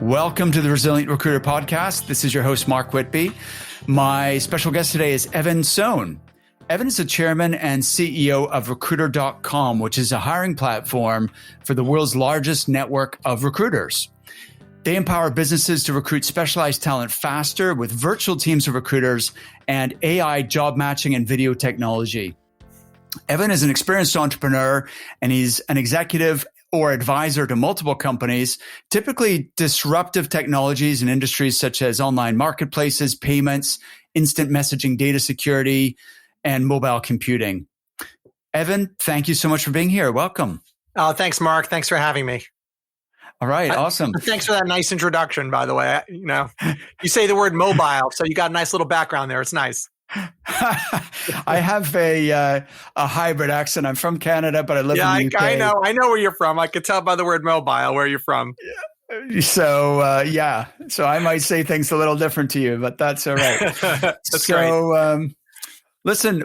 Welcome to the Resilient Recruiter Podcast. This is your host, Mark Whitby. My special guest today is Sohn. Evan is the chairman and CEO of Recruiter.com, which is a hiring platform for the world's largest network of recruiters. They empower businesses to recruit specialized talent faster with virtual teams of recruiters and AI job matching and video technology. Evan is an experienced entrepreneur, and he's an executive or advisor to multiple companies, typically disruptive technologies in industries such as online marketplaces, payments, instant messaging, data security, and mobile computing. Evan, thank you so much for being here. Welcome. Oh, thanks, Mark. Thanks for having me. All right. Awesome. Thanks for that nice introduction, by the way. You say the word mobile, so you got a nice little background there. It's nice. I have a hybrid accent. I'm from Canada, but I live in the UK. I know where you're from. I could tell by the word mobile where you're from. So, So I might say things a little different to you, but that's all right. That's great. Listen,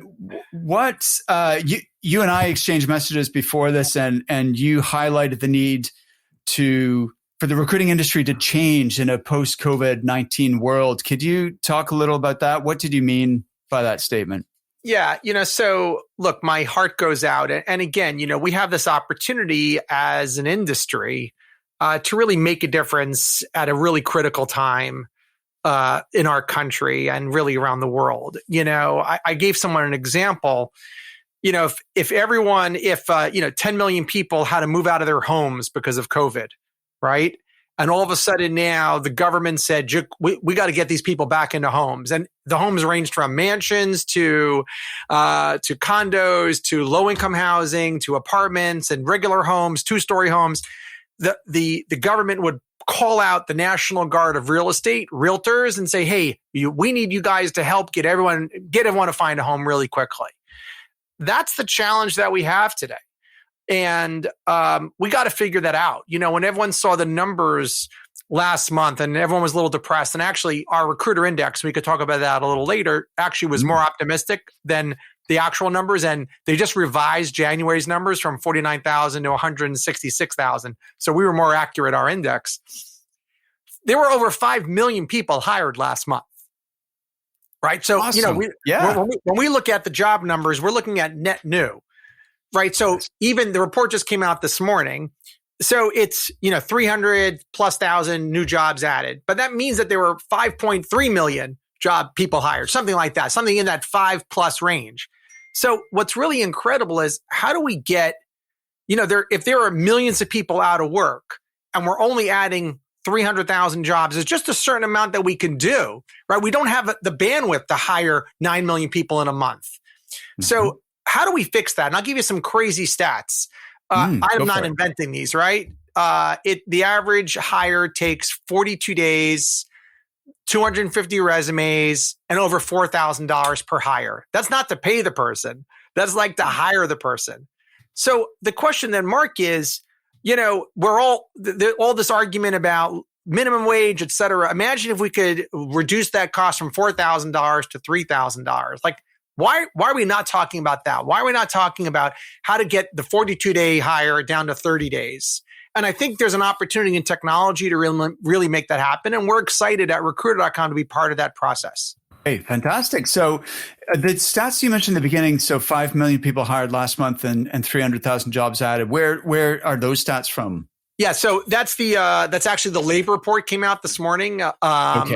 what you and I exchanged messages before this, and you highlighted the need for the recruiting industry to change in a post-COVID-19 world. Could you talk a little about that? What did you mean by that statement? Yeah, so look, my heart goes out. And again, we have this opportunity as an industry to really make a difference at a really critical time in our country and really around the world. I gave someone an example. If 10 million people had to move out of their homes because of COVID, right? And all of a sudden now the government said, we got to get these people back into homes. And the homes ranged from mansions to condos, to low-income housing, to apartments and regular homes, two-story homes. The government would call out the National Guard of real estate, realtors, and say, hey, we need you guys to help get everyone to find a home really quickly. That's the challenge that we have today. And we got to figure that out. When everyone saw the numbers last month and everyone was a little depressed, and actually our recruiter index, we could talk about that a little later, actually was more optimistic than the actual numbers. And they just revised January's numbers from 49,000 to 166,000. So we were more accurate, our index. There were over 5 million people hired last month. Right. So, awesome. When we look at the job numbers, we're looking at net new. Right. So even the report just came out this morning. So it's, 300 plus thousand new jobs added. But that means that there were 5.3 million job people hired, something like that, something in that 5+ range. So what's really incredible is how do we get, if there are millions of people out of work and we're only adding 300,000 jobs, is just a certain amount that we can do, right? We don't have the bandwidth to hire 9 million people in a month. Mm-hmm. So how do we fix that? And I'll give you some crazy stats. I'm not inventing these, right? The average hire takes 42 days, 250 resumes, and over $4,000 per hire. That's not to pay the person. That's like to hire the person. So the question then, Mark, is, we're all this argument about minimum wage, et cetera. Imagine if we could reduce that cost from $4,000 to $3,000. Like, why are we not talking about that? Why are we not talking about how to get the 42-day hire down to 30 days? And I think there's an opportunity in technology to really make that happen. And we're excited at Recruiter.com to be part of that process. Hey, fantastic. So the stats you mentioned in the beginning, so 5 million people hired last month and 300,000 jobs added. Where are those stats from? Yeah, so that's actually the labor report came out this morning about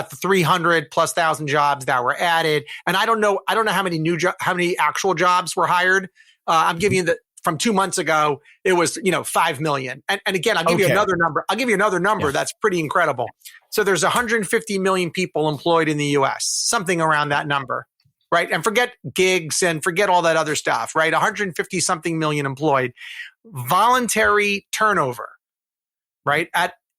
the 300 plus thousand jobs that were added. And I don't know how many actual jobs were hired. I'm giving you from 2 months ago, it was 5 million. And again, I'll give you another number. Yeah. That's pretty incredible. So there's 150 million people employed in the US, something around that number, right? And forget gigs and forget all that other stuff, right? 150 something million employed. Voluntary turnover, right,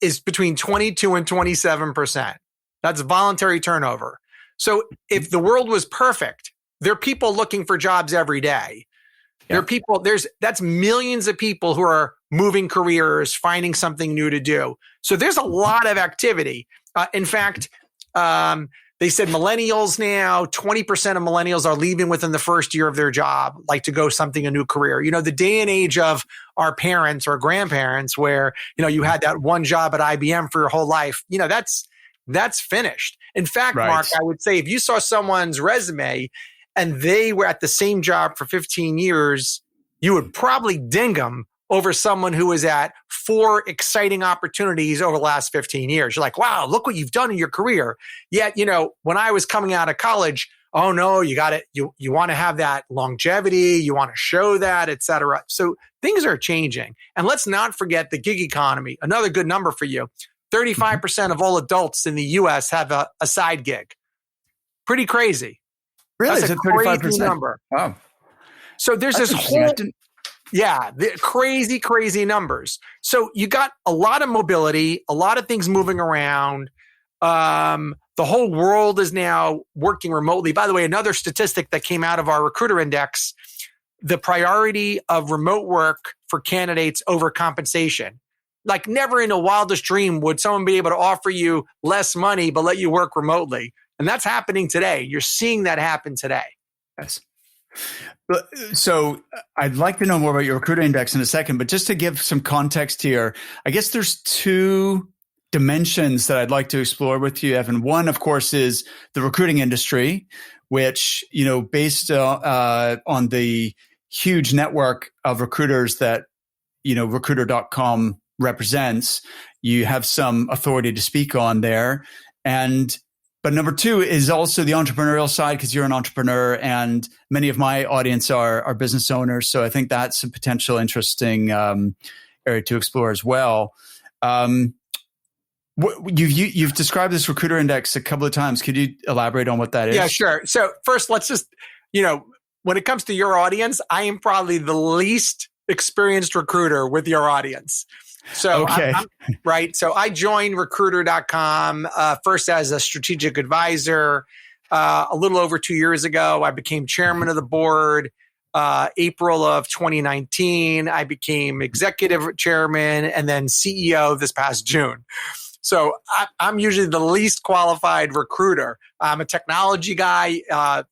is between 22 and 27%. That's voluntary turnover. So if the world was perfect, there are people looking for jobs every day. Yeah. There are people, that's millions of people who are moving careers, finding something new to do. So there's a lot of activity. In fact, They said millennials now, 20% of millennials are leaving within the first year of their job, like to go something, a new career. The day and age of our parents or grandparents where, you had that one job at IBM for your whole life, that's finished. In fact, Right. Mark, I would say if you saw someone's resume and they were at the same job for 15 years, you would probably ding them over someone who was at 4 exciting opportunities over the last 15 years. You're like, wow, look what you've done in your career. Yet, when I was coming out of college, oh no, you got it. You want to have that longevity. You want to show that, et cetera. So things are changing. And let's not forget the gig economy. Another good number for you. 35% of all adults in the US have a side gig. Pretty crazy. Really? That's a 35% number. Wow. So there's That's this whole... interesting. Yeah, the crazy numbers. So you got a lot of mobility, a lot of things moving around. The whole world is now working remotely. By the way, another statistic that came out of our recruiter index, the priority of remote work for candidates over compensation. Like never in a wildest dream would someone be able to offer you less money, but let you work remotely. And that's happening today. You're seeing that happen today. Yes. So I'd like to know more about your recruiter index in a second, but just to give some context here, I guess there's 2 dimensions that I'd like to explore with you, Evan. One, of course, is the recruiting industry, which, based on the huge network of recruiters that, recruiter.com represents, you have some authority to speak on there. But number 2 is also the entrepreneurial side, because you're an entrepreneur and many of my audience are business owners. So I think that's a potential interesting area to explore as well. You've described this recruiter index a couple of times. Could you elaborate on what that is? Yeah, sure. So first, let's just, when it comes to your audience, I am probably the least experienced recruiter with your audience. So, okay. Right. So I joined recruiter.com first as a strategic advisor. A little over 2 years ago, I became chairman of the board. April of 2019, I became executive chairman and then CEO this past June. So I'm usually the least qualified recruiter. I'm a technology guy.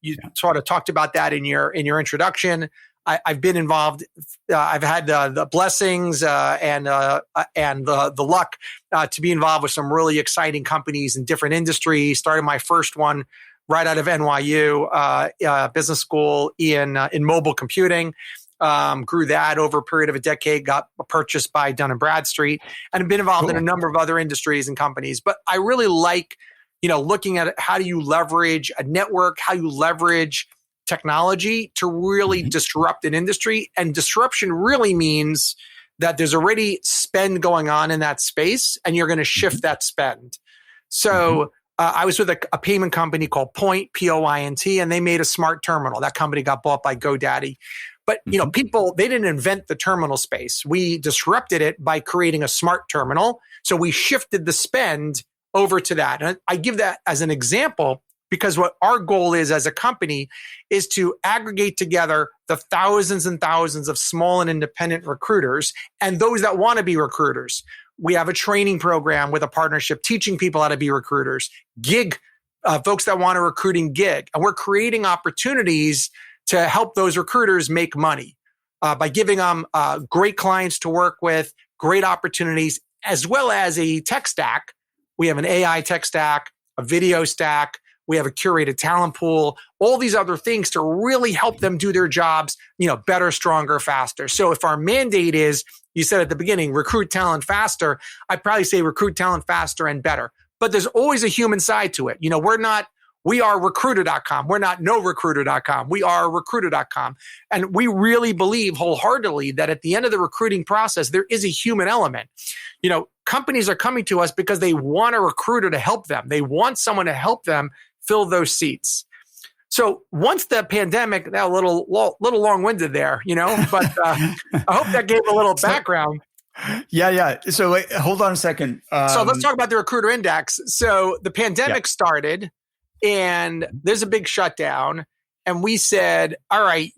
You sort of talked about that in your introduction. I've been involved. I've had the blessings and the luck to be involved with some really exciting companies in different industries. Started my first one right out of NYU business school in mobile computing. Grew that over a period of a decade. Got purchased by Dun & Bradstreet, and have been involved in a number of other industries and companies. But I really like, looking at how do you leverage a network, how you leverage technology to really disrupt an industry. And disruption really means that there's already spend going on in that space and you're going to shift that spend. So I was with a payment company called Point, P-O-I-N-T, and they made a smart terminal. That company got bought by GoDaddy. But, people, they didn't invent the terminal space. We disrupted it by creating a smart terminal. So we shifted the spend over to that. And I give that as an example because what our goal is as a company is to aggregate together the thousands and thousands of small and independent recruiters and those that want to be recruiters. We have a training program with a partnership teaching people how to be recruiters, gig, folks that want to recruiting gig. And we're creating opportunities to help those recruiters make money by giving them great clients to work with, great opportunities, as well as a tech stack. We have an AI tech stack, a video stack. We have a curated talent pool, all these other things to really help them do their jobs, better, stronger, faster. So if our mandate is, you said at the beginning, recruit talent faster, I'd probably say recruit talent faster and better. But there's always a human side to it. We are recruiter.com. We're not norecruiter.com. We are recruiter.com. And we really believe wholeheartedly that at the end of the recruiting process, there is a human element. Companies are coming to us because they want a recruiter to help them. They want someone to help them fill those seats. So once the pandemic, now a little long-winded there, but I hope that gave a little background. Yeah. So wait, hold on a second. So let's talk about the recruiter index. So the pandemic started and there's a big shutdown. And we said, all right,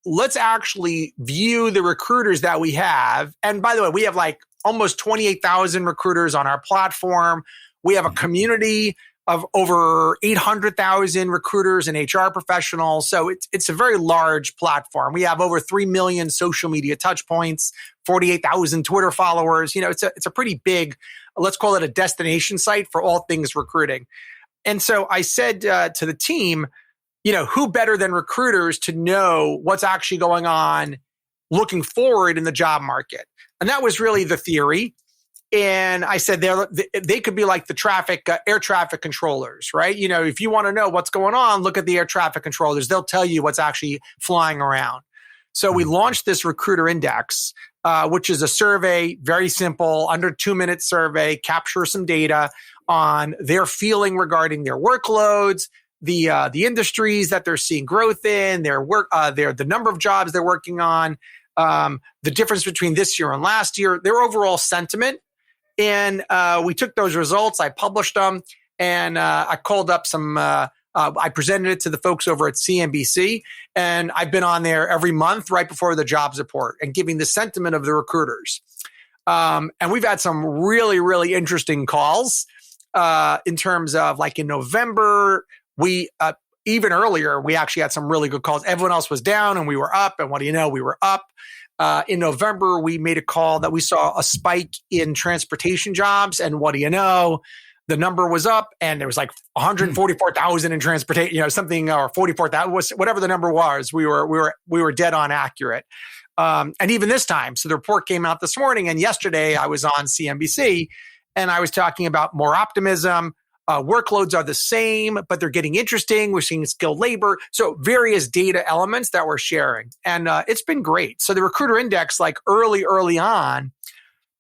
let's actually view the recruiters that we have. And by the way, we have like almost 28,000 recruiters on our platform. We have a community of over 800,000 recruiters and HR professionals. So it's a very large platform. We have over 3 million social media touch points, 48,000 Twitter followers. It's a pretty big, let's call it a destination site for all things recruiting. And so I said to the team, who better than recruiters to know what's actually going on looking forward in the job market? And that was really the theory. And I said they could be like the air traffic controllers, right? If you want to know what's going on, look at the air traffic controllers. They'll tell you what's actually flying around. So we launched this recruiter index, which is a survey, very simple, under 2-minute survey, capture some data on their feeling regarding their workloads, the industries that they're seeing growth in, their work, the number of jobs they're working on, the difference between this year and last year, their overall sentiment. And we took those results, I published them, and I called up I presented it to the folks over at CNBC, and I've been on there every month right before the jobs report and giving the sentiment of the recruiters. And we've had some really, really interesting calls in terms of, like, in November, even earlier, we actually had some really good calls. Everyone else was down and we were up. And what do you know? We were up. In November, we made a call that we saw a spike in transportation jobs. And what do you know? The number was up and there was like 144,000 in transportation, something, or 44,000, whatever the number was. We were dead on accurate. And even this time, so the report came out this morning, and yesterday I was on CNBC and I was talking about more optimism. Workloads are the same, but they're getting interesting. We're seeing skilled labor. So various data elements that we're sharing. And it's been great. So the recruiter index, like early on,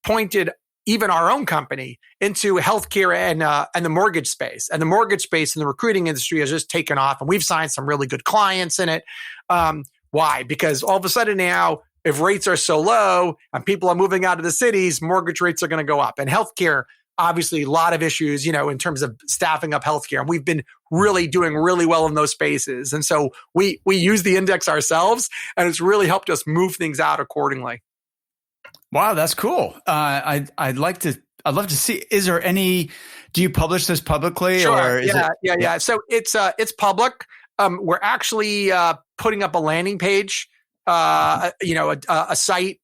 pointed even our own company into healthcare and the mortgage space. And the mortgage space in the recruiting industry has just taken off. And we've signed some really good clients in it. Why? Because all of a sudden now, if rates are so low and people are moving out of the cities, mortgage rates are going to go up. And healthcare, obviously, a lot of issues, in terms of staffing up healthcare. And we've been really doing really well in those spaces. And so we use the index ourselves, and it's really helped us move things out accordingly. Wow, that's cool. I'd love to see. Is there any? Do you publish this publicly? Sure. Or Yeah. So it's public. We're actually putting up a landing page, a site.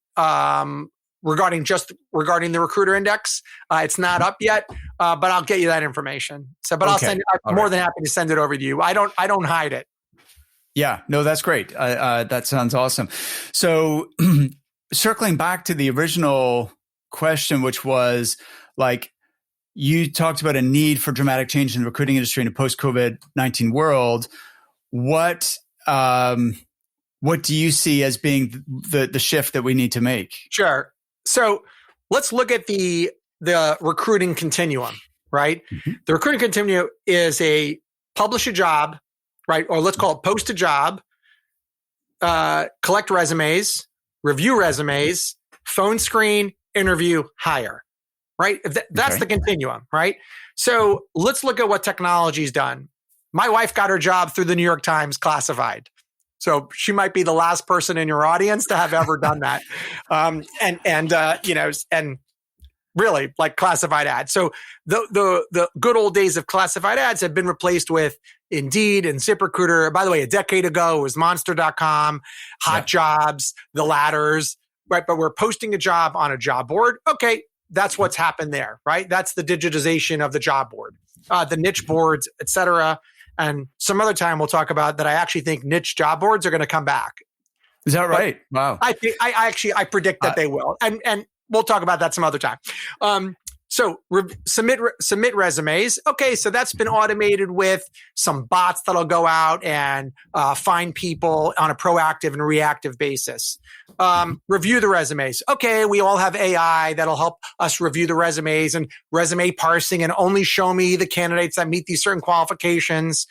Regarding the recruiter index. It's not up yet, but I'll get you that information. So, but okay. I'm more than happy to send it over to you. I don't hide it. Yeah, no, that's great. That sounds awesome. So circling back to the original question, which was, like, you talked about a need for dramatic change in the recruiting industry in a post-COVID-19 world. What do you see as being the shift that we need to make? Sure. So let's look at the recruiting continuum, right? Mm-hmm. The recruiting continuum is a publish a job, right? Or let's call it post a job, collect resumes, review resumes, phone screen, interview, hire, right? That's the continuum, right? So let's look at what technology's done. My wife got her job through the New York Times classified. So she might be the last person in your audience to have ever done that. And really, like, classified ads. So the good old days of classified ads have been replaced with Indeed and ZipRecruiter. By the way, a decade ago, it was Monster.com, Hot Jobs, The Ladders, right? But we're posting a job on a job board. Okay, that's what's happened there, right? That's the digitization of the job board, the niche boards, et cetera. And some other time we'll talk about that. I actually think niche job boards are going to come back. Is that right? Wow. I predict that they will. And we'll talk about that some other time. So submit resumes. Okay, so that's been automated with some bots that'll go out and find people on a proactive and reactive basis. Review the resumes. Okay, we all have AI that'll help us review the resumes and resume parsing and only show me the candidates that meet these certain qualifications.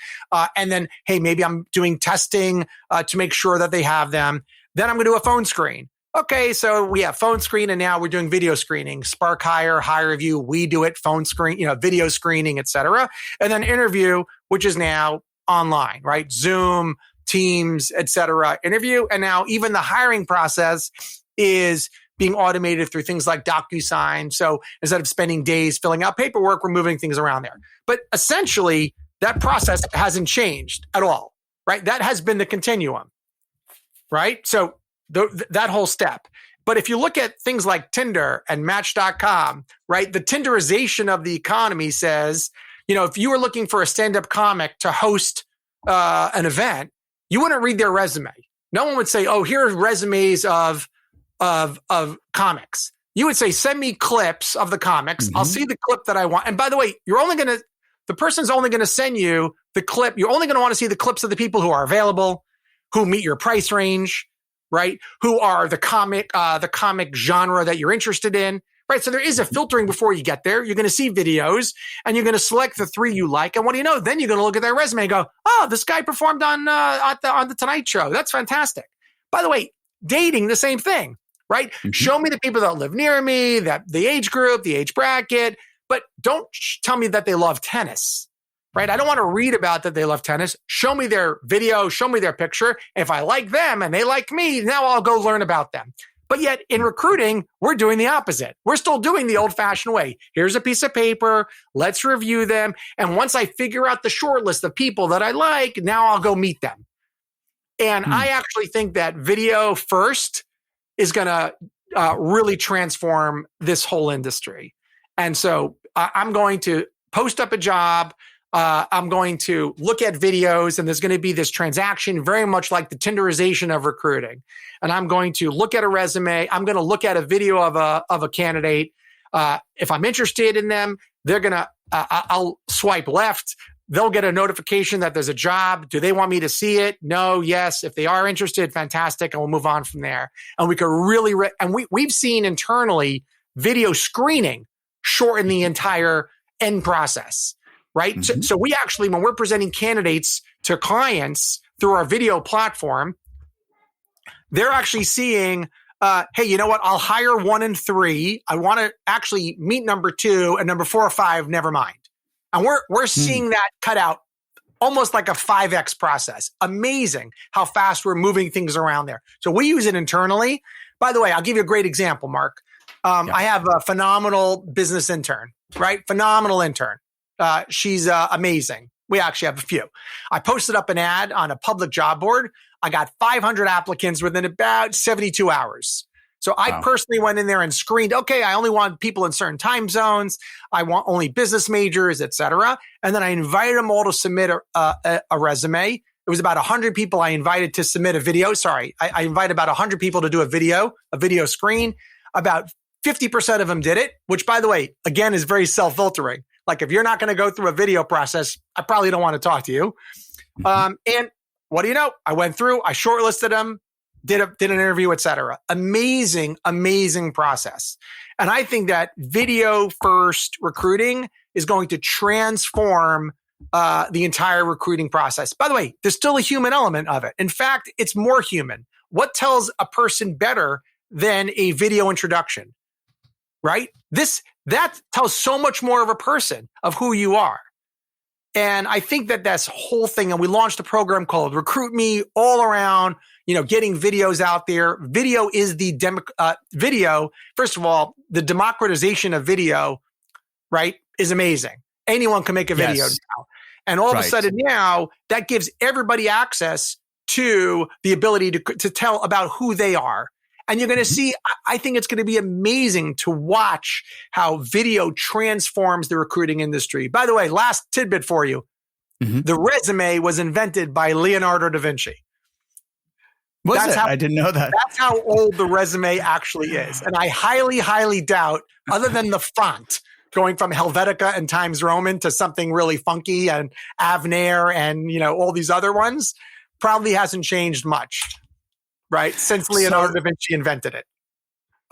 And then, hey, maybe I'm doing testing to make sure that they have them. Then I'm going to do a phone screen. Okay, so we have phone screen, and now we're doing video screening. Spark Hire, Hire Review, we do it, phone screen, video screening, et cetera. And then interview, which is now online, right? Zoom, Teams, et cetera, interview. And now even the hiring process is being automated through things like DocuSign. So instead of spending days filling out paperwork, we're moving things around there. But essentially, that process hasn't changed at all, right? That has been the continuum, right? So that whole step. But if you look at things like Tinder and Match.com, right, the Tinderization of the economy says, if you were looking for a stand-up comic to host an event, you wouldn't read their resume. No one would say, "Oh, here are resumes of comics." You would say, "Send me clips of the comics. I'll see the clip that I want." And by the way, the person's only going to send you the clip. You're only going to want to see the clips of the people who are available, who meet your price range, right? Who are the comic genre that you're interested in, right? So there is a filtering before you get there. You're going to see videos and you're going to select the 3 you like. And what do you know? Then you're going to look at their resume and go, "Oh, this guy performed on the Tonight Show. That's fantastic." By the way, dating, the same thing, right? Show me the people that live near me, that the age group, the age bracket, but don't tell me that they love tennis. Right? I don't want to read about that they love tennis. Show me their video, show me their picture. If I like them and they like me, now I'll go learn about them. But yet in recruiting, we're doing the opposite. We're still doing the old-fashioned way. Here's a piece of paper. Let's review them. And once I figure out the short list of people that I like, now I'll go meet them. And I actually think that video first is going to really transform this whole industry. And so I'm going to post up a job. I'm going to look at videos, and there's going to be this transaction very much like the Tinderization of recruiting. And I'm going to look at a resume. I'm going to look at a video of a candidate. If I'm interested in them, I'll swipe left. They'll get a notification that there's a job. Do they want me to see it? No, yes. If they are interested, fantastic. And we'll move on from there. And we could really, we've seen internally video screening shorten the entire end process. Right. So we actually, when we're presenting candidates to clients through our video platform, they're actually seeing, hey, you know what? I'll hire 1 and 3. I want to actually meet number 2 and number 4 or 5. Never mind. And we're seeing that cut out almost like a 5x process. Amazing how fast we're moving things around there. So we use it internally. By the way, I'll give you a great example, Mark. I have a phenomenal business intern, right? Phenomenal intern. She's amazing. We actually have a few. I posted up an ad on a public job board. I got 500 applicants within about 72 hours. So I personally went in there and screened, okay, I only want people in certain time zones. I want only business majors, et cetera. And then I invited them all to submit a resume. It was about 100 people I invited to submit a video. Sorry, I invited about 100 people to do a video screen. About 50% of them did it, which, by the way, again, is very self-filtering. Like, if you're not going to go through a video process, I probably don't want to talk to you. And what do you know? I went through, I shortlisted them, did an interview, et cetera. Amazing, amazing process. And I think that video first recruiting is going to transform the entire recruiting process. By the way, there's still a human element of it. In fact, it's more human. What tells a person better than a video introduction, right? That tells so much more of a person, of who you are. And I think that that's whole thing. And we launched a program called Recruit Me, all around, getting videos out there. Video is video. First of all, the democratization of video, right, is amazing. Anyone can make a video now. And all of a sudden now, that gives everybody access to the ability to tell about who they are. And you're going to see, I think it's going to be amazing to watch how video transforms the recruiting industry. By the way, last tidbit for you. The resume was invented by Leonardo da Vinci. I didn't know that. That's how old the resume actually is. And I highly, highly doubt, other than the font, going from Helvetica and Times Roman to something really funky and Avner and, all these other ones, probably hasn't changed much. Right, since Leonardo da Vinci invented it.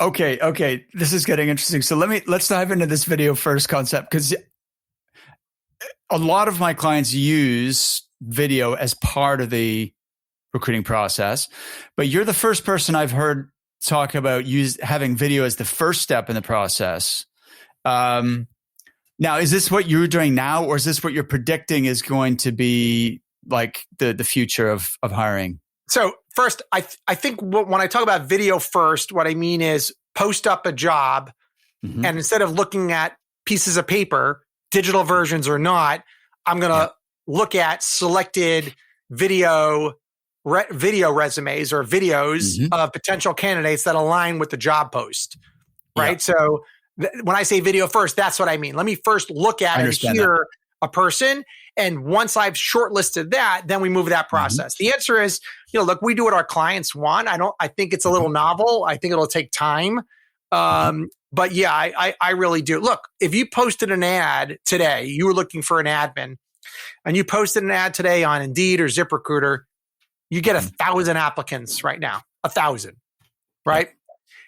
Okay. This is getting interesting. So let's dive into this video first concept, because a lot of my clients use video as part of the recruiting process, but you're the first person I've heard talk about having video as the first step in the process. Now, is this what you're doing now, or is this what you're predicting is going to be like the future of hiring? So first, I think when I talk about video first, what I mean is post up a job, and instead of looking at pieces of paper, digital versions or not, I'm going to look at selected video resumes or videos of potential candidates that align with the job post, right? Yeah. So when I say video first, that's what I mean. Let me first look at and hear a person. And once I've shortlisted that, then we move that process. The answer is, look, we do what our clients want. I think it's a little novel. I think it'll take time. But yeah, I really do. Look, if you posted an ad today, you were looking for an admin, and you posted an ad today on Indeed or ZipRecruiter, you get 1,000 applicants right now, 1,000, right?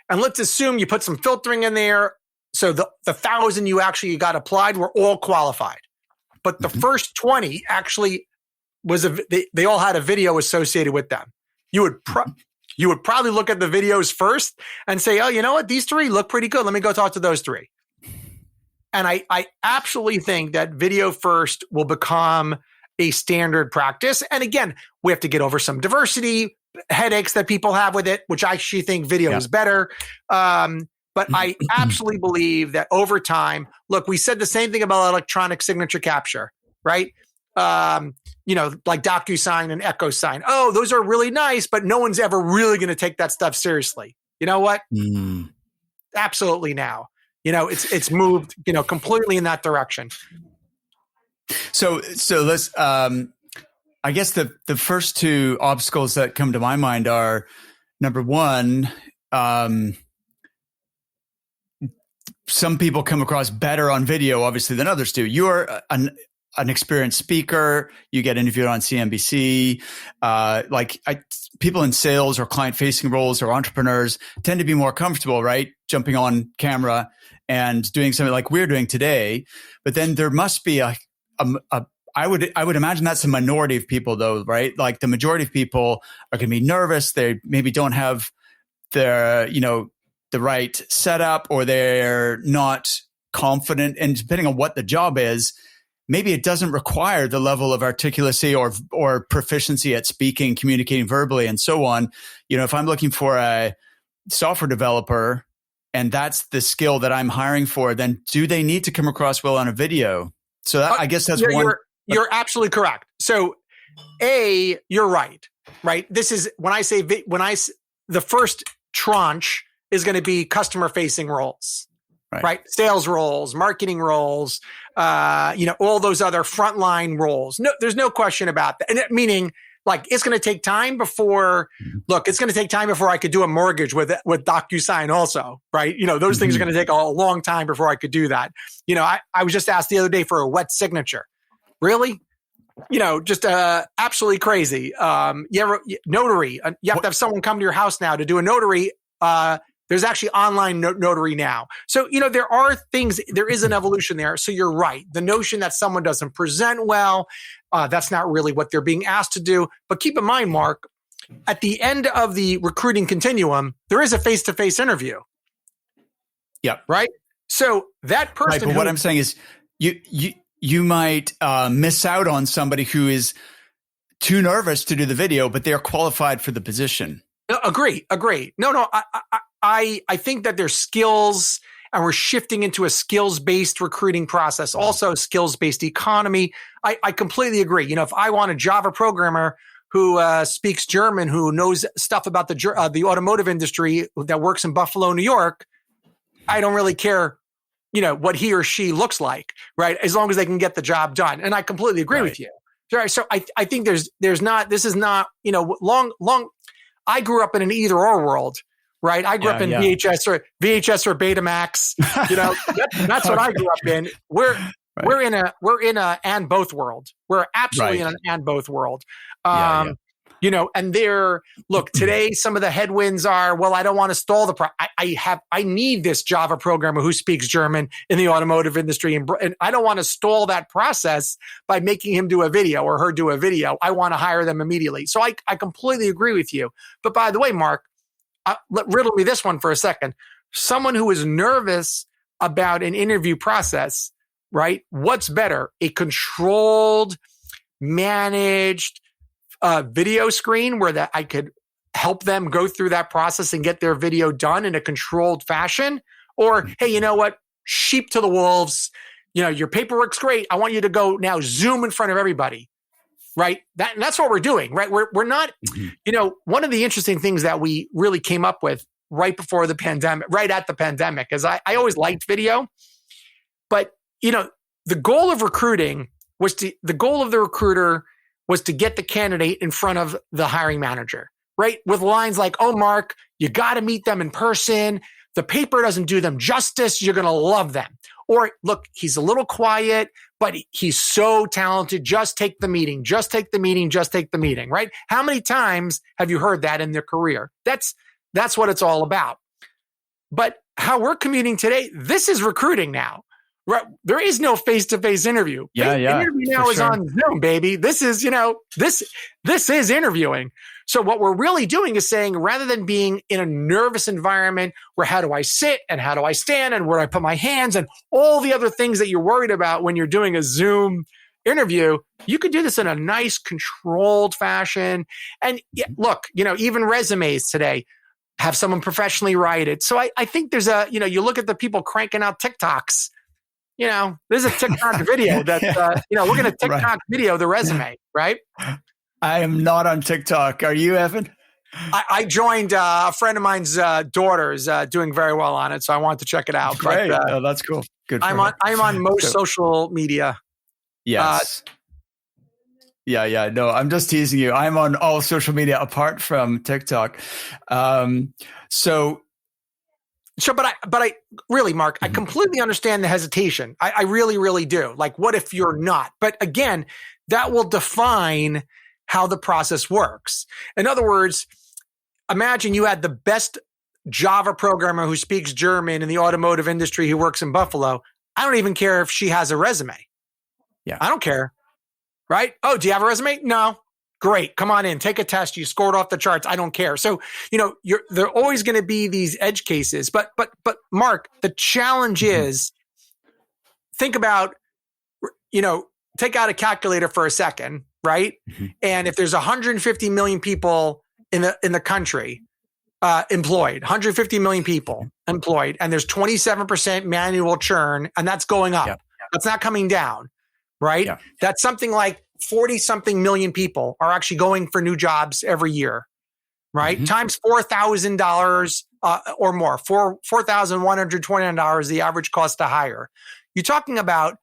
And let's assume you put some filtering in there. So the 1,000 you actually got applied were all qualified. But the first 20 actually they all had a video associated with them. You would probably look at the videos first and say, oh, you know what? These 3 look pretty good. Let me go talk to those 3. And I absolutely think that video first will become a standard practice. And again, we have to get over some diversity headaches that people have with it, which I actually think video is better. But I absolutely believe that over time, look, we said the same thing about electronic signature capture, right? Like DocuSign and EchoSign. Oh, those are really nice, but no one's ever really going to take that stuff seriously. You know what? Absolutely now. It's moved, completely in that direction. So let's, I guess the first 2 obstacles that come to my mind are, number one, some people come across better on video, obviously, than others do. You're an experienced speaker. You get interviewed on CNBC. People in sales or client-facing roles or entrepreneurs tend to be more comfortable, right? Jumping on camera and doing something like we're doing today. But then there must be I would imagine that's a minority of people, though, right? Like the majority of people are going to be nervous. They maybe don't have their, the right setup, or they're not confident. And depending on what the job is, maybe it doesn't require the level of articulacy or proficiency at speaking, communicating verbally, and so on. If I'm looking for a software developer and that's the skill that I'm hiring for, then do they need to come across well on a video? So I guess that's one. You're absolutely correct. So you're right? This is the first tranche is going to be customer facing roles, right? Sales roles, marketing roles, all those other frontline roles. No, there's no question about that. And meaning it's going to take time before, it's going to take time before I could do a mortgage with DocuSign also, right? Those things are going to take a long time before I could do that. I was just asked the other day for a wet signature. Really? Just absolutely crazy. Notary. You have to have someone come to your house now to do a notary. There's actually online notary now. So, there are things, there is an evolution there. So you're right. The notion that someone doesn't present well, that's not really what they're being asked to do. But keep in mind, Mark, at the end of the recruiting continuum, there is a face-to-face interview. Yeah. Right? So that person. Right, but what I'm saying is you might miss out on somebody who is too nervous to do the video, but they're qualified for the position. Agree. No, I think that there's skills, and we're shifting into a skills-based recruiting process, also skills-based economy. I completely agree. If I want a Java programmer who speaks German, who knows stuff about the automotive industry that works in Buffalo, New York, I don't really care, what he or she looks like, right? As long as they can get the job done. And I completely agree with you. Right. So I think this is not, long. I grew up in an either or world, right? I grew up in VHS or Betamax. That's what I grew up in. We're in a and both world. We're absolutely in an and both world. And look, today some of the headwinds are, well, I don't want to stall I need this Java programmer who speaks German in the automotive industry, and I don't want to stall that process by making him do a video or her do a video. I want to hire them immediately. So I completely agree with you. But by the way, Mark, riddle me this one for a second. Someone who is nervous about an interview process, right? What's better? A controlled, managed video screen where that I could help them go through that process and get their video done in a controlled fashion? Or, hey, you know what? Sheep to the wolves. Your paperwork's great. I want you to go now Zoom in front of everybody, right? That's what we're doing, right? We're not, one of the interesting things that we really came up with right before the pandemic, right at the pandemic, is I always liked video, but the goal of recruiting the goal of the recruiter was to get the candidate in front of the hiring manager, right? With lines like, oh, Mark, you got to meet them in person. The paper doesn't do them justice. You're going to love them. Or look, he's a little quiet, but he's so talented. Just take the meeting. Just take the meeting. Just take the meeting, right? How many times have you heard that in their career? That's what it's all about. But how we're commuting today, this is recruiting now. Right. There is no face-to-face interview. Interview now is on Zoom, baby. This is, this is interviewing. So what we're really doing is saying, rather than being in a nervous environment where how do I sit and how do I stand and where do I put my hands and all the other things that you're worried about when you're doing a Zoom interview, you could do this in a nice, controlled fashion. And look, even resumes today have someone professionally write it. So I think there's you look at the people cranking out TikToks. There's a TikTok video that, we're going to TikTok video the resume, right? I am not on TikTok. Are you, Evan? I joined a friend of mine's daughter's doing very well on it, so I wanted to check it out. Great. That's cool. Good. I'm on most social media. Yes. Yeah. No, I'm just teasing you. I'm on all social media apart from TikTok. But I really, Mark, I completely understand the hesitation. I really, really do. Like, what if you're not? But again, that will define how the process works. In other words, imagine you had the best Java programmer who speaks German in the automotive industry who works in Buffalo. I don't even care if she has a resume. Yeah. I don't care. Right? Oh, do you have a resume? No. Great. Come on in. Take a test. You scored off the charts. I don't care. So, there are always going to be these edge cases. But Mark, the challenge is, think about, take out a calculator for a second, right? And if there's 150 million people in the country employed, 150 million people employed, and there's 27% manual churn, and that's going up. Yeah. That's not coming down, right? Yeah. That's something like 40 something million people are actually going for new jobs every year, right? Times $4,000 or more, $4,129, the average cost to hire. You're talking about,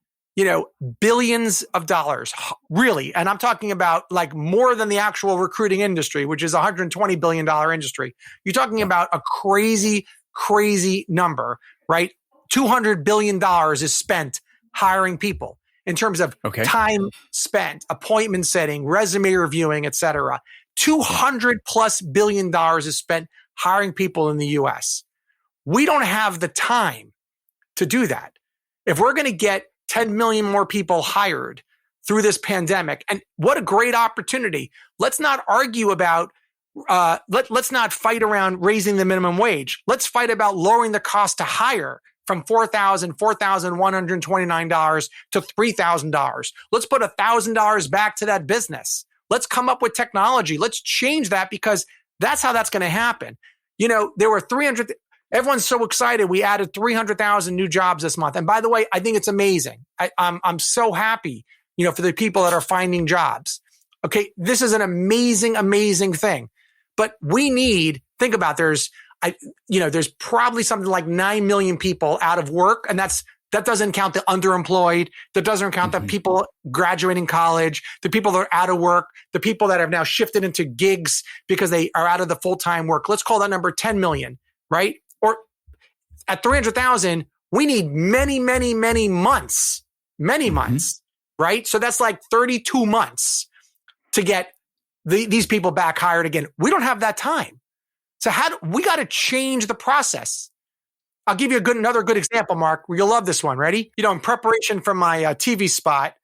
billions of dollars, really. And I'm talking about like more than the actual recruiting industry, which is a $120 billion industry. You're talking about a crazy, crazy number, right? $200 billion is spent hiring people. In terms of time spent, appointment setting, resume reviewing, et cetera. $200+ billion is spent hiring people in the US. We don't have the time to do that. If we're going to get 10 million more people hired through this pandemic, and what a great opportunity. Let's not argue about, let's not fight around raising the minimum wage. Let's fight about lowering the cost to hire from $4,129 to $3,000. Let's put $1,000 back to that business. Let's come up with technology. Let's change that, because that's how that's going to happen. There were 300. Everyone's so excited. We added 300,000 new jobs this month. And by the way, I think it's amazing. I'm so happy, for the people that are finding jobs. Okay. This is an amazing, amazing thing, but we need, think about, there's probably something like 9 million people out of work. And that doesn't count the underemployed. That doesn't count the people graduating college, the people that are out of work, the people that have now shifted into gigs because they are out of the full-time work. Let's call that number 10 million, right? Or at 300,000, we need many, many, many months, right? So that's like 32 months to get these people back hired again. We don't have that time. So we got to change the process. I'll give you another good example, Mark. You'll love this one. Ready? In preparation for my TV spot,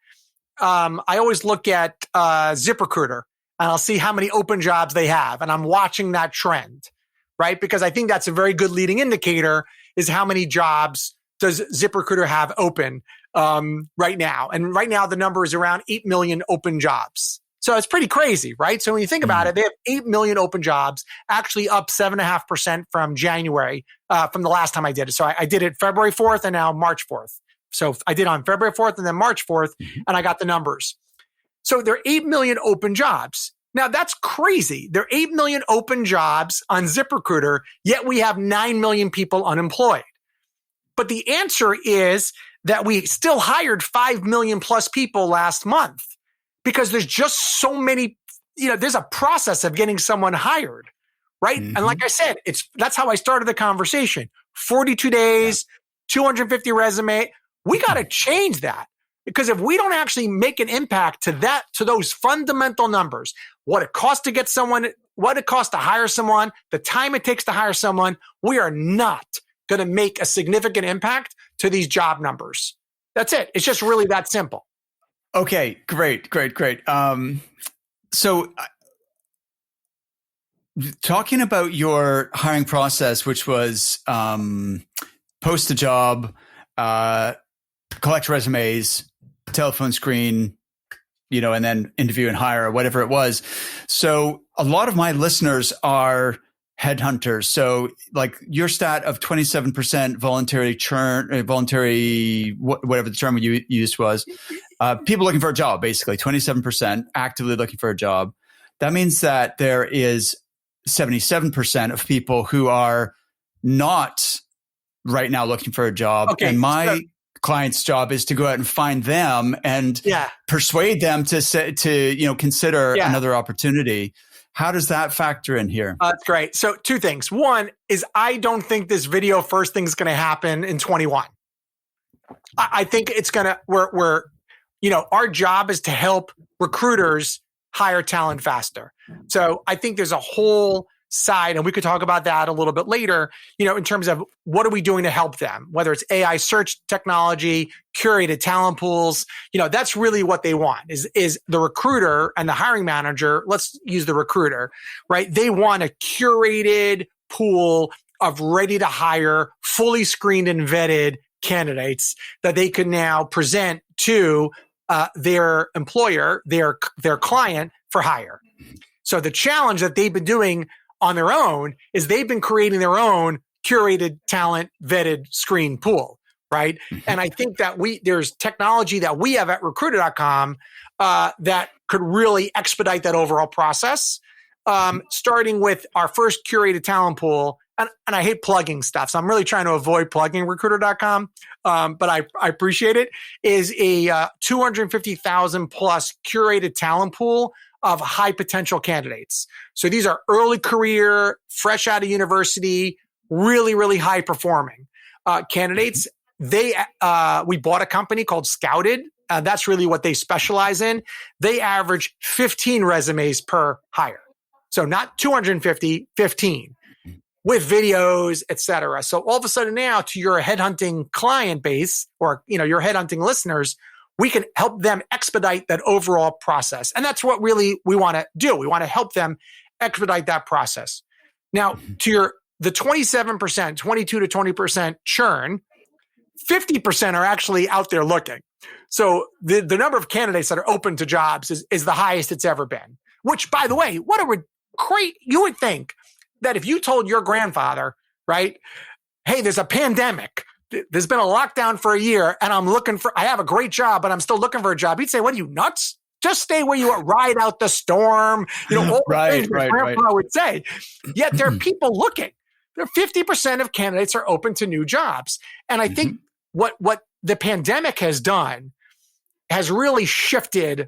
I always look at ZipRecruiter, and I'll see how many open jobs they have. And I'm watching that trend, right? Because I think that's a very good leading indicator, is how many jobs does ZipRecruiter have open right now. And right now, the number is around 8 million open jobs. So it's pretty crazy, right? So when you think about it, they have 8 million open jobs, actually up 7.5% from January, from the last time I did it. So I did it February 4th and now March 4th. So I did on February 4th and then March 4th, and I got the numbers. So there are 8 million open jobs. Now that's crazy. There are 8 million open jobs on ZipRecruiter, yet we have 9 million people unemployed. But the answer is that we still hired 5 million plus people last month because there's just so many, there's a process of getting someone hired, right? And like I said, that's how I started the conversation. 42 days, 250 resume. We got to change that. Because if we don't actually make an impact to those fundamental numbers, what it costs to get someone, what it costs to hire someone, the time it takes to hire someone, we are not going to make a significant impact to these job numbers. That's it. It's just really that simple. Okay, great. So talking about your hiring process, which was post a job, collect resumes, telephone screen, and then interview and hire or whatever it was. So a lot of my listeners are headhunters. So like your stat of 27% voluntary churn, whatever the term you used was, people looking for a job, basically 27% actively looking for a job. That means that there is 77% of people who are not right now looking for a job. Okay, and my client's job is to go out and find them and persuade them to consider another opportunity. How does that factor in here? That's great. So two things. One is I don't think this video first thing is going to happen in 21. I think it's going to, our job is to help recruiters hire talent faster. So I think there's a whole side, and we could talk about that a little bit later, in terms of what are we doing to help them, whether it's AI search technology, curated talent pools, that's really what they want is the recruiter and the hiring manager. Let's use the recruiter, right? They want a curated pool of ready to hire, fully screened and vetted candidates that they can now present to their employer, their client for hire. So the challenge that they've been doing on their own is they've been creating their own curated talent vetted screen pool, right? And I think that there's technology that we have at recruiter.com that could really expedite that overall process, starting with our first curated talent pool. And I hate plugging stuff, so I'm really trying to avoid plugging recruiter.com, but I appreciate it, is a 250,000 plus curated talent pool of high potential candidates. So these are early career, fresh out of university, really, really high performing candidates. We bought a company called Scouted. That's really what they specialize in. They average 15 resumes per hire. So not 250, 15 with videos, et cetera. So all of a sudden now to your headhunting client base or, your headhunting listeners, we can help them expedite that overall process. And that's what really we want to do. We want to help them expedite that process. Now, to the 27%, 22 to 20% churn, 50% are actually out there looking. So the number of candidates that are open to jobs is the highest it's ever been, which, by the way, you would think that if you told your grandfather, right, hey, there's a pandemic, there's been a lockdown for a year and I have a great job, but I'm still looking for a job. He'd say, what are you, nuts? Just stay where you are, ride out the storm. All the things my grandpa would say. Yet there are people looking. There are 50% of candidates are open to new jobs. And I think what the pandemic has done has really shifted.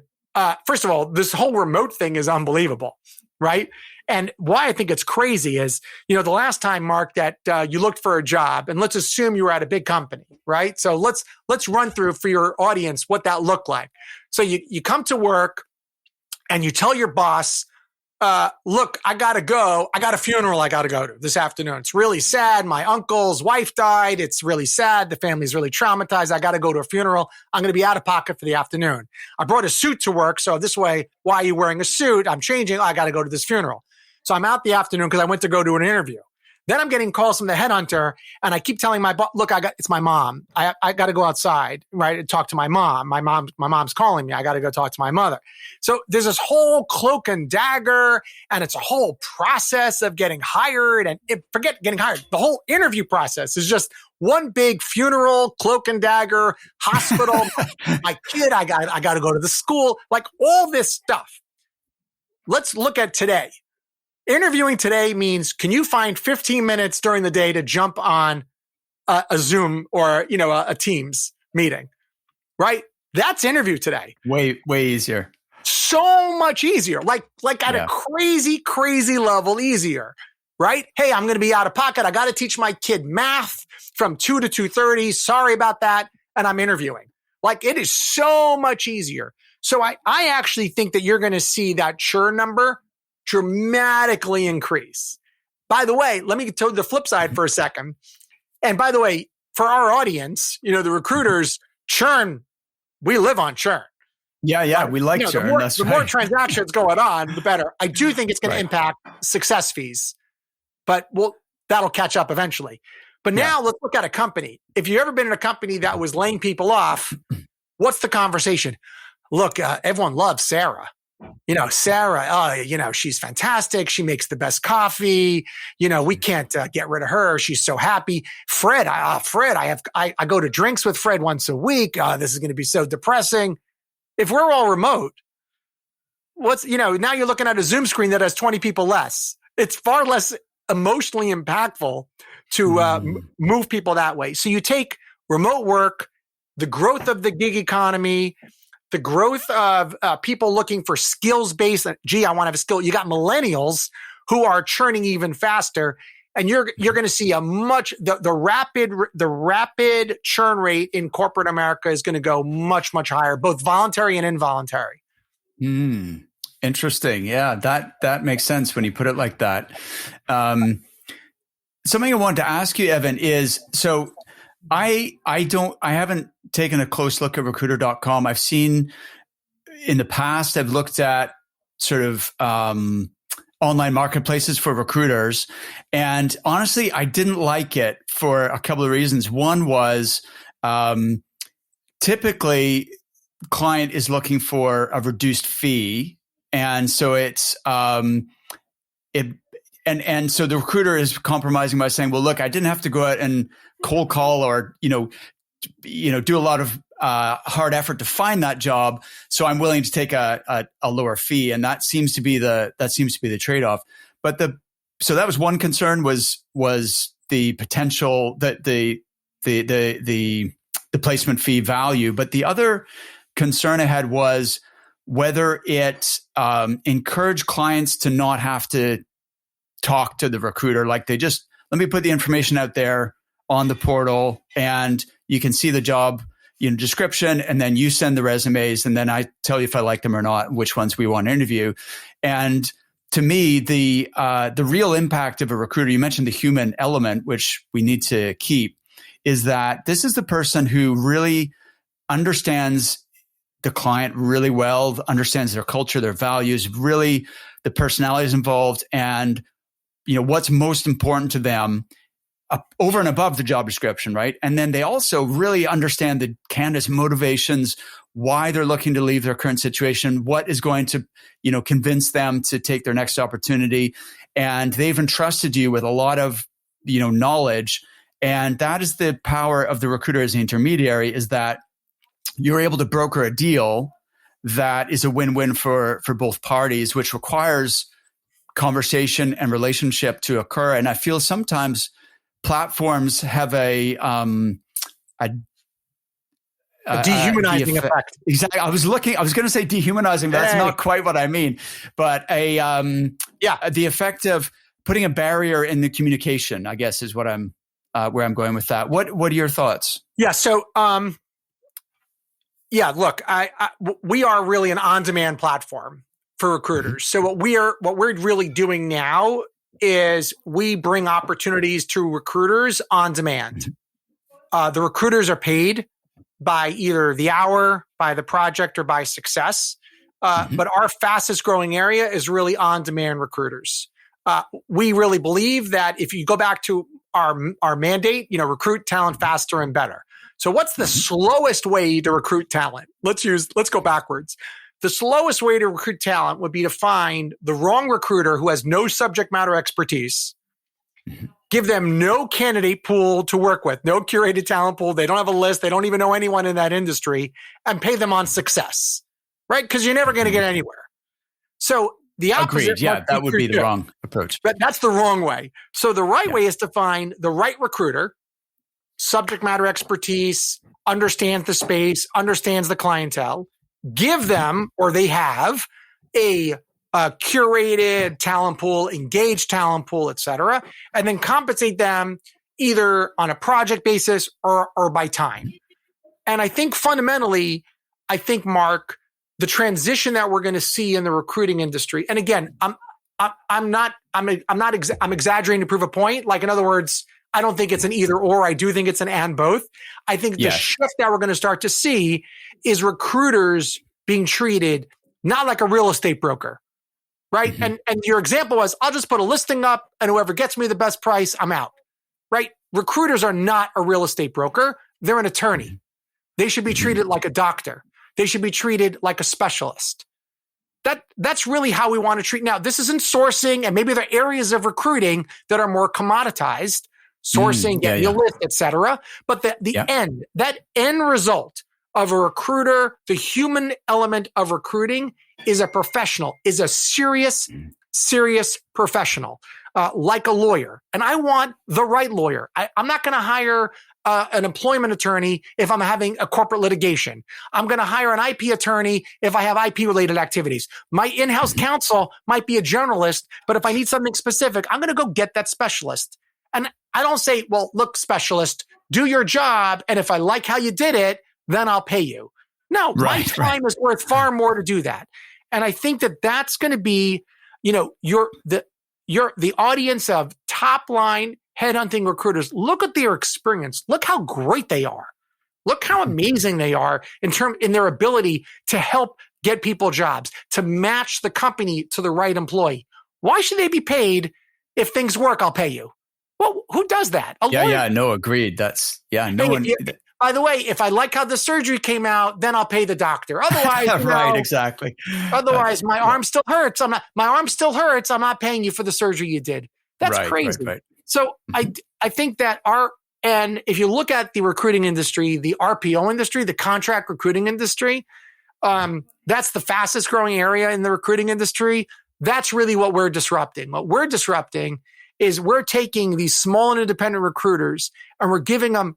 First of all, this whole remote thing is unbelievable, right? And why I think it's crazy is, the last time, Mark, that you looked for a job, and let's assume you were at a big company, right? So let's run through for your audience what that looked like. So you come to work and you tell your boss, look, I got to go. I got a funeral I got to go to this afternoon. It's really sad. My uncle's wife died. It's really sad. The family's really traumatized. I got to go to a funeral. I'm going to be out of pocket for the afternoon. I brought a suit to work. So this way, why are you wearing a suit? I'm changing. I got to go to this funeral. So I'm out the afternoon because I went to go to an interview. Then I'm getting calls from the headhunter, and I keep telling my boss, look, it's my mom. I got to go outside, right, and talk to my mom. My mom's calling me. I got to go talk to my mother. So there's this whole cloak and dagger, and it's a whole process of getting hired. And forget getting hired. The whole interview process is just one big funeral, cloak and dagger, hospital. My kid, I got to go to the school, like all this stuff. Let's look at today. Interviewing today means, can you find 15 minutes during the day to jump on a Zoom or, a Teams meeting, right? That's interview today. Way easier. So much easier. Like at a crazy level easier, right? Hey, I'm going to be out of pocket. I got to teach my kid math from 2 to 2:30. Sorry about that. And I'm interviewing. Like, it is so much easier. So I actually think that you're going to see that churn number dramatically increase. By the way, let me tell you the flip side for a second. And by the way, for our audience, the recruiters, churn, we live on churn. Yeah, we like churn. The more transactions going on, the better. I do think it's going to impact success fees, but that'll catch up eventually. But now let's look at a company. If you've ever been in a company that was laying people off, what's the conversation? Look, everyone loves Sarah. Sarah, she's fantastic. She makes the best coffee. We can't get rid of her. She's so happy. Fred, I go to drinks with Fred once a week. This is going to be so depressing. If we're all remote, now you're looking at a Zoom screen that has 20 people less. It's far less emotionally impactful to move people that way. So you take remote work, the growth of the gig economy, the growth of people looking for skills-based, I want to have a skill. You got millennials who are churning even faster, and you're going to see the rapid churn rate in corporate America is going to go much higher, both voluntary and involuntary. Interesting. Yeah, that makes sense when you put it like that. Something I wanted to ask you, Evan, is so. I haven't taken a close look at recruiter.com. I've seen in the past, I've looked at sort of online marketplaces for recruiters. And honestly, I didn't like it for a couple of reasons. One was typically client is looking for a reduced fee. And so it's And so the recruiter is compromising by saying, well, look, I didn't have to go out and cold call or, do a lot of hard effort to find that job. So I'm willing to take a lower fee. And that seems to be the trade-off. But so that was one concern was the potential that the placement fee value. But the other concern I had was whether it encouraged clients to not have to talk to the recruiter. Like they just, let me put the information out there on the portal and you can see the job description, and then you send the resumes, and then I tell you if I like them or not, which ones we want to interview. And to me, the real impact of a recruiter, you mentioned the human element, which we need to keep, is that this is the person who really understands the client really well, understands their culture, their values, really the personalities involved, and what's most important to them over and above the job description, right? And then they also really understand the candidate's motivations, why they're looking to leave their current situation, what is going to, convince them to take their next opportunity. And they've entrusted you with a lot of, knowledge. And that is the power of the recruiter as an intermediary, is that you're able to broker a deal that is a win-win for both parties, which requires conversation and relationship to occur. And I feel sometimes platforms have a dehumanizing effect. Exactly. I was going to say dehumanizing. That's not quite what I mean, but the effect of putting a barrier in the communication, I guess, is what I'm where I'm going with that. What are your thoughts? Yeah. So, look, we are really an on-demand platform for recruiters. So what we're really doing now is we bring opportunities to recruiters on demand. The recruiters are paid by either the hour, by the project, or by success. But our fastest growing area is really on-demand recruiters. We really believe that if you go back to our mandate, recruit talent faster and better. So what's the slowest way to recruit talent? Let's go backwards. The slowest way to recruit talent would be to find the wrong recruiter who has no subject matter expertise, give them no candidate pool to work with, no curated talent pool. They don't have a list. They don't even know anyone in that industry, and pay them on success, right? Because you're never going to get anywhere. So the opposite. Agreed. Yeah, that would be the wrong approach. But that's the wrong way. So the right way is to find the right recruiter, subject matter expertise, understands the space, understands the clientele, give them, or they have, a curated talent pool, engaged talent pool, et cetera, and then compensate them either on a project basis or by time. And I think fundamentally, Mark, the transition that we're going to see in the recruiting industry, and again, I'm exaggerating to prove a point. Like, in other words, I don't think it's an either or. I do think it's an and both. I think the shift that we're going to start to see is recruiters being treated not like a real estate broker, right? And your example was, I'll just put a listing up and whoever gets me the best price, I'm out, right? Recruiters are not a real estate broker. They're an attorney. They should be treated like a doctor. They should be treated like a specialist. That's really how we want to treat. Now, this isn't sourcing, and maybe there are areas of recruiting that are more commoditized, sourcing, getting a list, et cetera. But that end result of a recruiter, the human element of recruiting, is a professional, is a serious professional, like a lawyer. And I want the right lawyer. I'm not going to hire an employment attorney if I'm having a corporate litigation. I'm going to hire an IP attorney if I have IP related activities. My in-house counsel might be a generalist, but if I need something specific, I'm going to go get that specialist. And I don't say, well, look, specialist, do your job. And if I like how you did it, then I'll pay you. No, my time is worth far more to do that. And I think that that's going to be, the audience of top line headhunting recruiters. Look at their experience. Look how great they are. Look how amazing they are in their ability to help get people jobs, to match the company to the right employee. Why should they be paid? If things work, I'll pay you. Well, who does that? No, agreed. By the way, if I like how the surgery came out, then I'll pay the doctor. Otherwise, exactly. Otherwise, my arm still hurts. My arm still hurts. I'm not paying you for the surgery you did. That's crazy. Right. So I think that if you look at the recruiting industry, the RPO industry, the contract recruiting industry, that's the fastest growing area in the recruiting industry. That's really what we're disrupting. What we're disrupting is we're taking these small and independent recruiters and we're giving them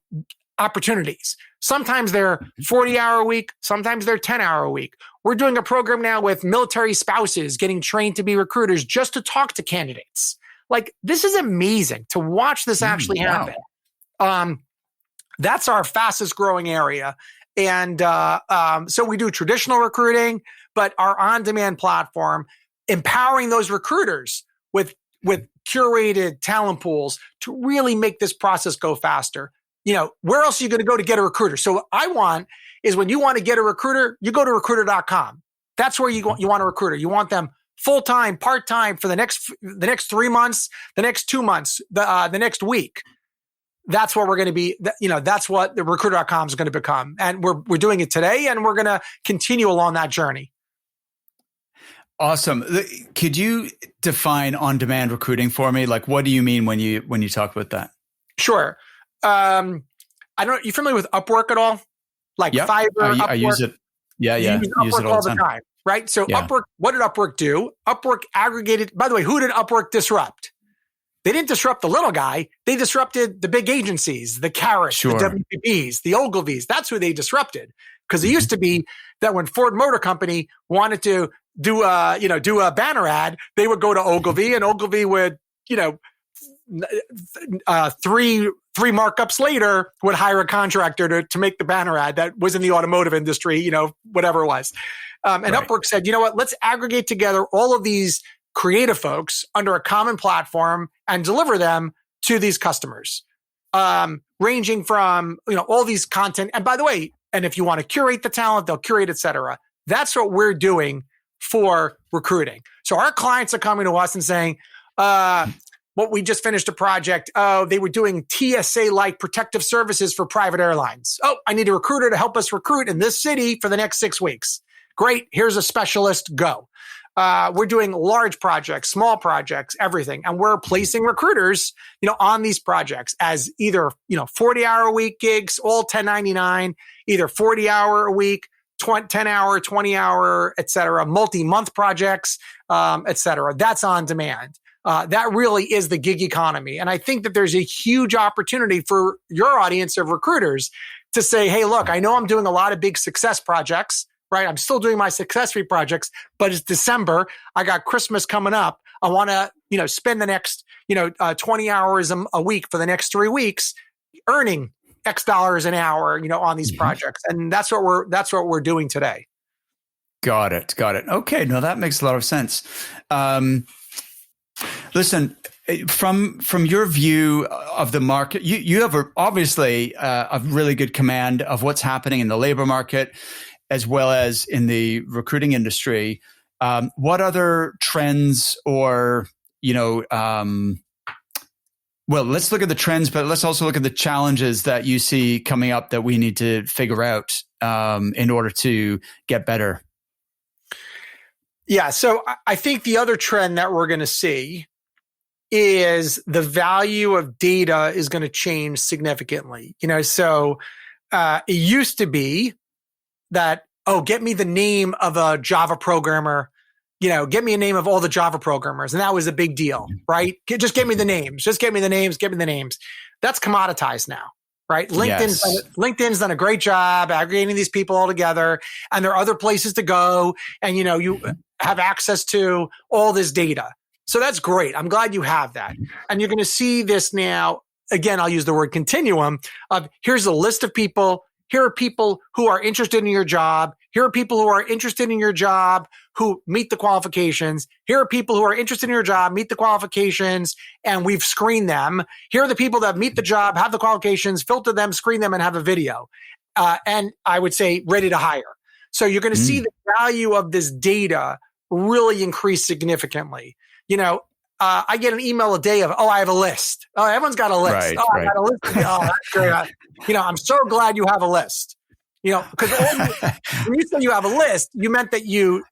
opportunities. Sometimes they're 40-hour a week. Sometimes they're 10-hour a week. We're doing a program now with military spouses getting trained to be recruiters just to talk to candidates. Like, this is amazing to watch this actually happen. That's our fastest growing area. And so we do traditional recruiting, but our on-demand platform, empowering those recruiters with curated talent pools to really make this process go faster. Where else are you going to go to get a recruiter? So what I want is, when you want to get a recruiter, you go to recruiter.com. That's where you want a recruiter. You want them full-time, part-time for the next 3 months, the next 2 months, the next week. That's what we're going to be. That's what the recruiter.com is going to become. And we're doing it today, and we're going to continue along that journey. Awesome. Could you define on-demand recruiting for me? Like, what do you mean when you talk about that? Sure. I don't. You familiar with Upwork at all? Like Fiverr, Upwork? I use it. Yeah. Use Upwork all the time, right? So Upwork. What did Upwork do? Upwork aggregated. By the way, who did Upwork disrupt? They didn't disrupt the little guy. They disrupted the big agencies, the Carrots, the WPPs, the Ogilvies. That's who they disrupted. Because it used to be that when Ford Motor Company wanted to do a banner ad, they would go to Ogilvy, and Ogilvy would, three markups later would hire a contractor to make the banner ad that was in the automotive industry, whatever it was. Upwork said, you know what, let's aggregate together all of these creative folks under a common platform and deliver them to these customers, ranging from, all these content. And by the way, and if you want to curate the talent, they'll curate, et cetera. That's what we're doing for recruiting. So our clients are coming to us and saying, What we just finished a project. Oh, they were doing TSA-like protective services for private airlines. Oh, I need a recruiter to help us recruit in this city for the next 6 weeks. Great. Here's a specialist. Go. We're doing large projects, small projects, everything. And we're placing recruiters, on these projects as either, 40-hour a week gigs, all 1099, either 40-hour a week, 10-hour, 20-hour, et cetera, multi-month projects, et cetera. That's on demand. That really is the gig economy. And I think that there's a huge opportunity for your audience of recruiters to say, hey, look, I know I'm doing a lot of big success projects, right? I'm still doing my success rate projects, but it's December. I got Christmas coming up. I want to, spend the next, 20 hours a week for the next 3 weeks earning X dollars an hour, on these projects. And that's what we're doing today. Got it. Okay. No, that makes a lot of sense. Listen, from your view of the market, you have obviously a really good command of what's happening in the labor market as well as in the recruiting industry. What other trends or, well, let's look at the trends, but let's also look at the challenges that you see coming up that we need to figure out in order to get better. Yeah. So I think the other trend that we're going to see is the value of data is going to change significantly. So it used to be that, get me the name of a Java programmer, get me a name of all the Java programmers. And that was a big deal, right? Just give me the names. Just give me the names. Give me the names. That's commoditized now, right? LinkedIn's done a great job aggregating these people all together, and there are other places to go. And, you have access to all this data. So that's great. I'm glad you have that. And you're going to see this now. Again, I'll use the word continuum of here's a list of people. Here are people who are interested in your job. Here are people who are interested in your job who meet the qualifications. Here are people who are interested in your job, meet the qualifications, and we've screened them. Here are the people that meet the job, have the qualifications, filter them, screen them, and have a video. And I would say ready to hire. So you're going to see the value of this data really increase significantly. I get an email a day of, I have a list. Oh, everyone's got a list. Right, I got a list. Oh, that's great. I'm so glad you have a list. Because when you say you have a list, you meant that you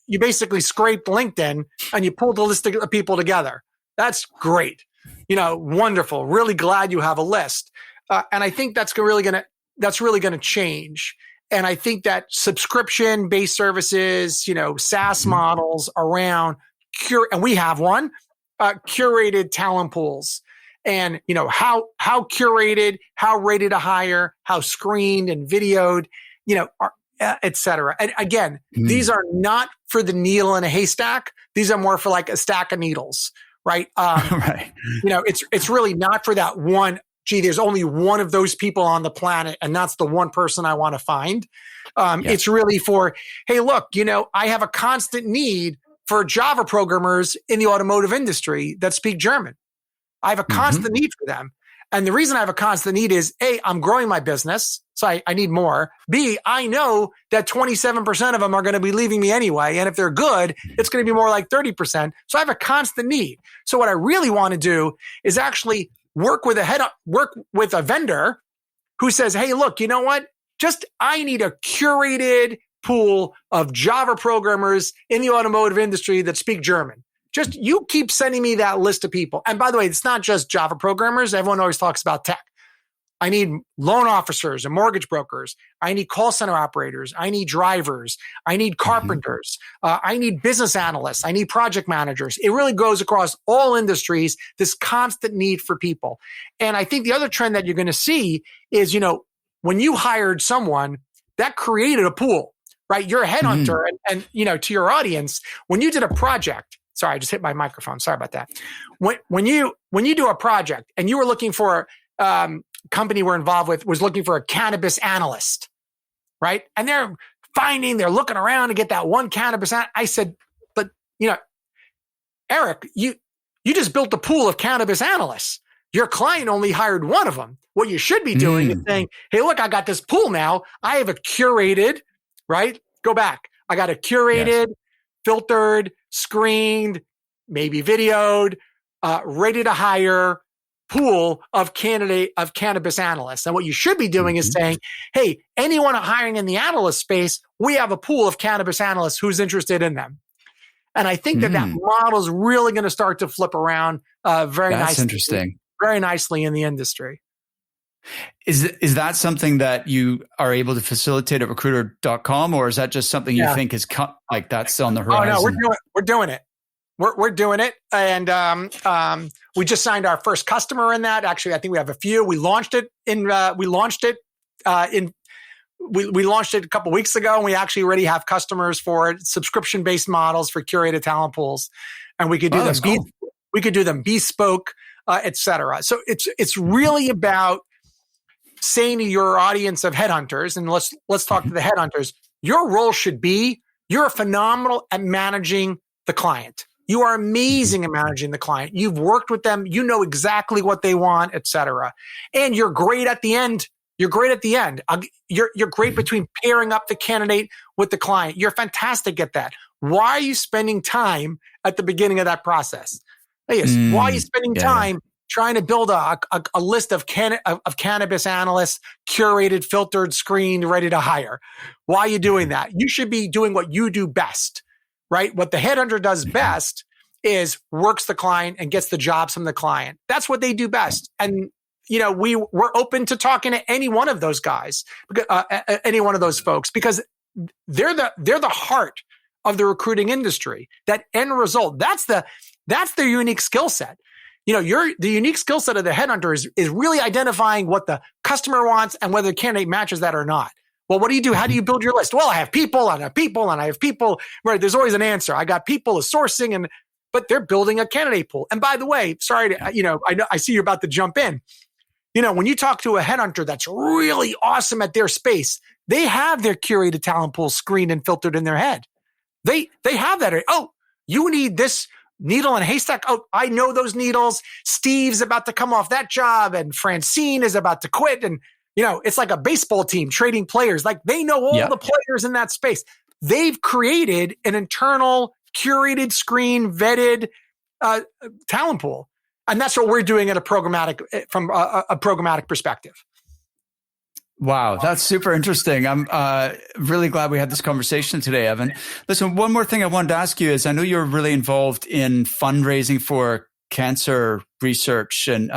basically scraped LinkedIn and you pulled a list of people together. That's great. Wonderful. Really glad you have a list. And I think that's really going to change. And I think that subscription-based services, SaaS models around and we have one, curated talent pools, and how curated, how ready to hire, how screened and videoed, et cetera. And again, these are not for the needle in a haystack. These are more for like a stack of needles, right? Right. It's really not for that one. Gee, there's only one of those people on the planet, and that's the one person I want to find. It's really for, hey, look, I have a constant need for Java programmers in the automotive industry that speak German. I have a constant need for them. And the reason I have a constant need is A, I'm growing my business, so I need more. B, I know that 27% of them are going to be leaving me anyway. And if they're good, it's going to be more like 30%. So I have a constant need. So what I really want to do is actually work with a vendor who says, hey, look, you know what? I need a curated pool of Java programmers in the automotive industry that speak German. Just you keep sending me that list of people. And by the way, it's not just Java programmers. Everyone always talks about tech. I need loan officers and mortgage brokers. I need call center operators. I need drivers. I need carpenters. I need business analysts. I need project managers. It really goes across all industries, this constant need for people. And I think the other trend that you're going to see is, when you hired someone, that created a pool, right? You're a headhunter and to your audience, when you did a project, sorry, I just hit my microphone. Sorry about that. When you do a project and you were looking for company we're involved with was looking for a cannabis analyst, right? And they're looking around to get that one cannabis. I said, but Eric, you just built a pool of cannabis analysts. Your client only hired one of them. What you should be doing is saying, hey, look, I got this pool now. I have a curated, right? Go back. I got a curated, filtered, screened, maybe videoed, ready to hire pool of cannabis analysts. And what you should be doing is saying, hey, anyone hiring in the analyst space, we have a pool of cannabis analysts who's interested in them. And I think that model is really going to start to flip around very nicely in the industry. Is that something that you are able to facilitate at recruiter.com, or is that just something you think is like that's on the horizon? Oh, no, we're doing it. We're doing it. And we just signed our first customer in that. Actually, I think we have a few. We launched it we launched it a couple weeks ago, and we actually already have customers for it, subscription-based models for curated talent pools. And we could do we could do them bespoke, et cetera. So it's really about saying to your audience of headhunters, and let's talk to the headhunters, your role should be, you're phenomenal at managing the client. You are amazing at managing the client. You've worked with them. You know exactly what they want, et cetera. And you're great at the end. You're great at the end. You're great between pairing up the candidate with the client. You're fantastic at that. Why are you spending time at the beginning of that process? Why are you spending time trying to build a list of cannabis analysts, curated, filtered, screened, ready to hire? Why are you doing that? You should be doing what you do best, right? What the headhunter does best is works the client and gets the jobs from the client. That's what they do best. And we're open to talking to any one of those guys, any one of those folks, because they're the heart of the recruiting industry. That end result, that's their unique skill set. The unique skill set of the headhunter is really identifying what the customer wants and whether the candidate matches that or not. Well, what do you do? How do you build your list? Well, I have people, and I have people, and I have people. Right? There's always an answer. I got people as sourcing, but they're building a candidate pool. And by the way, sorry, I know I see you're about to jump in. When you talk to a headhunter that's really awesome at their space, they have their curated talent pool screened and filtered in their head. They have that. Oh, you need this needle in a haystack. Oh, I know those needles. Steve's about to come off that job, and Francine is about to quit. And it's like a baseball team trading players. Like, they know all the players in that space. They've created an internal, curated, screen, vetted talent pool. And that's what we're doing from a programmatic perspective. Wow, that's super interesting. I'm really glad we had this conversation today, Evan. Listen, one more thing I wanted to ask you is, I know you're really involved in fundraising for cancer research, and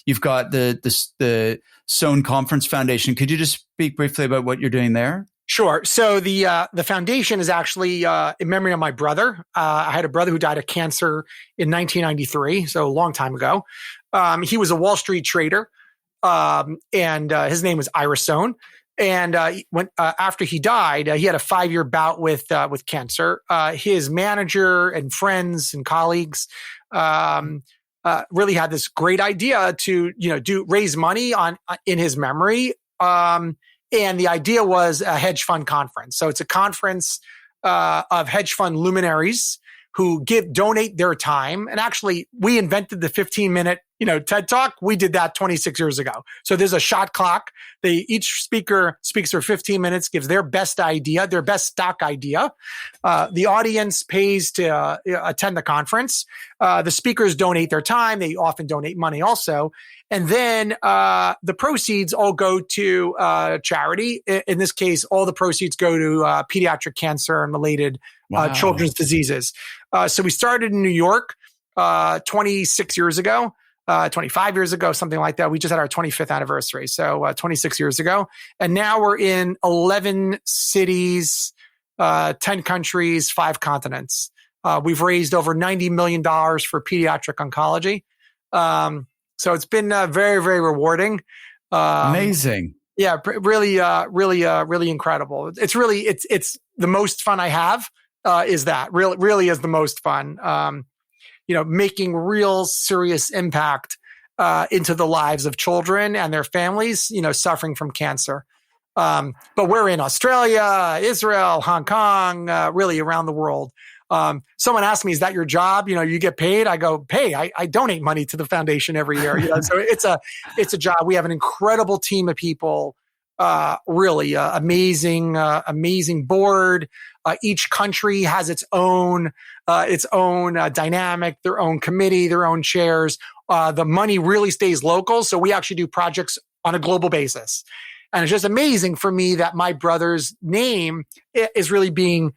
you've got the Sohn Conference Foundation. Could you just speak briefly about what you're doing there? Sure. So the foundation is actually in memory of my brother. I had a brother who died of cancer in 1993, so a long time ago. He was a Wall Street trader, and his name was Sohn. And after he died, he had a 5-year bout with cancer. His manager and friends and colleagues really had this great idea to raise money in his memory. And the idea was a hedge fund conference. So it's a conference of hedge fund luminaries who donate their time. And actually, we invented the 15-minute TED Talk. We did that 26 years ago. So there's a shot clock. Each speaker speaks for 15 minutes, gives their best idea, their best stock idea. The audience pays to attend the conference. The speakers donate their time. They often donate money also. And then the proceeds all go to charity. In this case, all the proceeds go to pediatric cancer and related children's diseases. So we started in New York 26 years ago. 25 years ago, something like that. We just had our 25th anniversary. So 26 years ago. And now we're in 11 cities, 10 countries, 5 continents. We've raised over $90 million for pediatric oncology. So it's been very, very rewarding. Amazing. Yeah, really incredible. It's the most fun I have is that. Really is the most fun. Making real serious impact into the lives of children and their families, suffering from cancer. But we're in Australia, Israel, Hong Kong, really around the world. Someone asked me, is that your job? You get paid? I go, I donate money to the foundation every year. So it's a job. We have an incredible team of people really amazing board. Each country has its own dynamic, their own committee, their own chairs. The money really stays local. So we actually do projects on a global basis. And it's just amazing for me that my brother's name is really being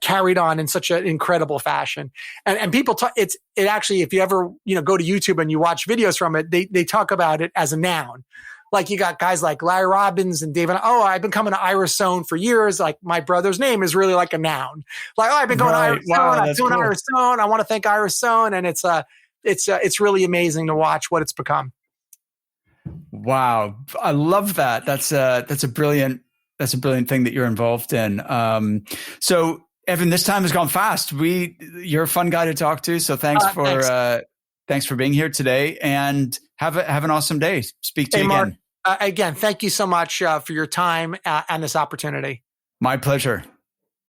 carried on in such an incredible fashion. And people talk, it actually, if you ever, go to YouTube and you watch videos from it, they talk about it as a noun. Like you got guys like Larry Robbins and David. Oh, I've been coming to Ira Sohn for years. Like my brother's name is really like a noun. Like, I've been going to Ira Sohn. I'm doing Ira Sohn. I want to thank Ira Sohn. And it's really amazing to watch what it's become. Wow. I love that. That's a brilliant thing that you're involved in. So Evan, this time has gone fast. You're a fun guy to talk to. So thanks for being here today, and have an awesome day. Speak to you again. Mark, again, thank you so much for your time and this opportunity. My pleasure.